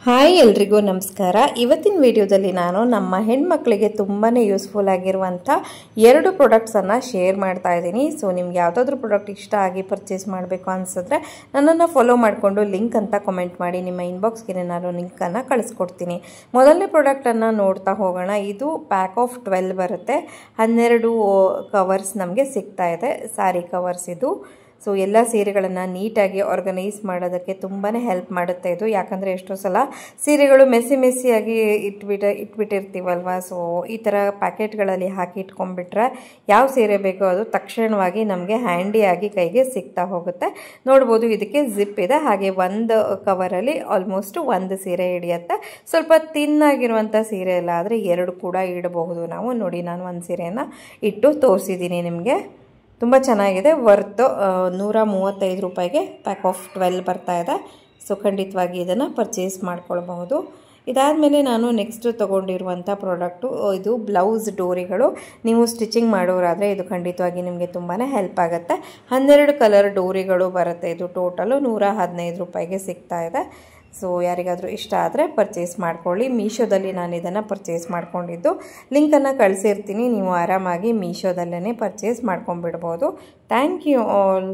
Hi ಎಲ್ರಿಗೂ ನಮಸ್ಕಾರ. ಇವತ್ತಿನ ವಿಡಿಯೋದಲ್ಲಿ ನಾನು ನಮ್ಮ ಹೆಣ್ಮಕ್ಳಿಗೆ ತುಂಬಾ ಯೂಸ್ಫುಲ್ ಆಗಿರುವಂಥ 2 ಪ್ರಾಡಕ್ಟ್ಸನ್ನು ಶೇರ್ ಮಾಡ್ತಾ ಇದ್ದೀನಿ. ಸೊ ನಿಮ್ಗೆ ಯಾವುದಾದ್ರೂ ಪ್ರಾಡಕ್ಟ್ ಇಷ್ಟ ಆಗಿ ಪರ್ಚೇಸ್ ಮಾಡಬೇಕು ಅನಿಸಿದ್ರೆ ನನ್ನನ್ನು ಫಾಲೋ ಮಾಡಿಕೊಂಡು ಲಿಂಕ್ ಅಂತ ಕಮೆಂಟ್ ಮಾಡಿ, ನಿಮ್ಮ ಇನ್ಬಾಕ್ಸ್ಗೆ ನಾನು ಲಿಂಕನ್ನು ಕಳಿಸ್ಕೊಡ್ತೀನಿ. ಮೊದಲನೇ ಪ್ರಾಡಕ್ಟನ್ನು ನೋಡ್ತಾ ಹೋಗೋಣ. ಇದು ಪ್ಯಾಕ್ ಆಫ್ 12 ಬರುತ್ತೆ. 12 ಕವರ್ಸ್ ನಮಗೆ ಸಿಗ್ತಾ ಇದೆ, ಸ್ಯಾರಿ ಕವರ್ಸ್ ಇದು. ಸೊ ಎಲ್ಲ ಸೀರೆಗಳನ್ನು ನೀಟಾಗಿ ಆರ್ಗನೈಸ್ ಮಾಡೋದಕ್ಕೆ ತುಂಬಾ ಹೆಲ್ಪ್ ಮಾಡುತ್ತೆ ಇದು. ಯಾಕಂದರೆ ಎಷ್ಟೋ ಸಲ ಸೀರೆಗಳು ಮೆಸ್ಸಿಯಾಗಿ ಇಟ್ಬಿಟ್ಟಿರ್ತೀವಲ್ವ. ಸೊ ಈ ಥರ ಪ್ಯಾಕೆಟ್ಗಳಲ್ಲಿ ಹಾಕಿ ಇಟ್ಕೊಂಡ್ಬಿಟ್ರೆ ಯಾವ ಸೀರೆ ಬೇಕೋ ಅದು ತಕ್ಷಣವಾಗಿ ನಮಗೆ ಹ್ಯಾಂಡಿಯಾಗಿ ಕೈಗೆ ಸಿಗ್ತಾ ಹೋಗುತ್ತೆ. ನೋಡ್ಬೋದು ಇದಕ್ಕೆ ಜಿಪ್ ಇದೆ. ಹಾಗೆ ಒಂದು ಕವರಲ್ಲಿ ಆಲ್ಮೋಸ್ಟ್ 1 ಸೀರೆ ಹಿಡಿಯುತ್ತೆ. ಸ್ವಲ್ಪ ತಿನ್ನಾಗಿರುವಂಥ ಸೀರೆ ಎಲ್ಲ ಆದರೆ 2 ಕೂಡ ಇಡಬಹುದು ನಾವು. ನೋಡಿ, ನಾನು 1 ಸೀರೆಯನ್ನು ಇಟ್ಟು ತೋರಿಸಿದ್ದೀನಿ ನಿಮಗೆ. ತುಂಬ ಚೆನ್ನಾಗಿದೆ. ವರ್ತ್ 135 ರೂಪಾಯಿಗೆ ಪ್ಯಾಕ್ ಆಫ್ 12 ಬರ್ತಾ ಇದೆ. ಸೊ ಖಂಡಿತವಾಗಿ ಇದನ್ನು ಪರ್ಚೇಸ್ ಮಾಡ್ಕೊಳ್ಬಹುದು. ಇದಾದಮೇಲೆ ನಾನು ನೆಕ್ಸ್ಟ್ ತೊಗೊಂಡಿರುವಂಥ ಪ್ರಾಡಕ್ಟು ಇದು ಬ್ಲೌಸ್ ಡೋರಿಗಳು. ನೀವು ಸ್ಟಿಚಿಂಗ್ ಮಾಡೋರಾದರೆ ಇದು ಖಂಡಿತವಾಗಿ ನಿಮಗೆ ತುಂಬಾ ಹೆಲ್ಪ್ ಆಗುತ್ತೆ. 12 ಕಲರ್ ಡೋರಿಗಳು ಬರುತ್ತೆ. ಇದು ಟೋಟಲು 115 ರೂಪಾಯಿಗೆ ಸಿಗ್ತಾ ಇದೆ. ಸೊ ಯಾರಿಗಾದರೂ ಇಷ್ಟ ಆದರೆ ಪರ್ಚೇಸ್ ಮಾಡ್ಕೊಳ್ಳಿ. ಮೀಶೋದಲ್ಲಿ ನಾನು ಇದನ್ನು ಪರ್ಚೇಸ್ ಮಾಡ್ಕೊಂಡಿದ್ದು, ಲಿಂಕನ್ನು ಕಳಿಸಿರ್ತೀನಿ. ನೀವು ಆರಾಮಾಗಿ ಮೀಶೋದಲ್ಲೇ ಪರ್ಚೇಸ್ ಮಾಡ್ಕೊಂಡ್ಬಿಡ್ಬೋದು. Thank you all.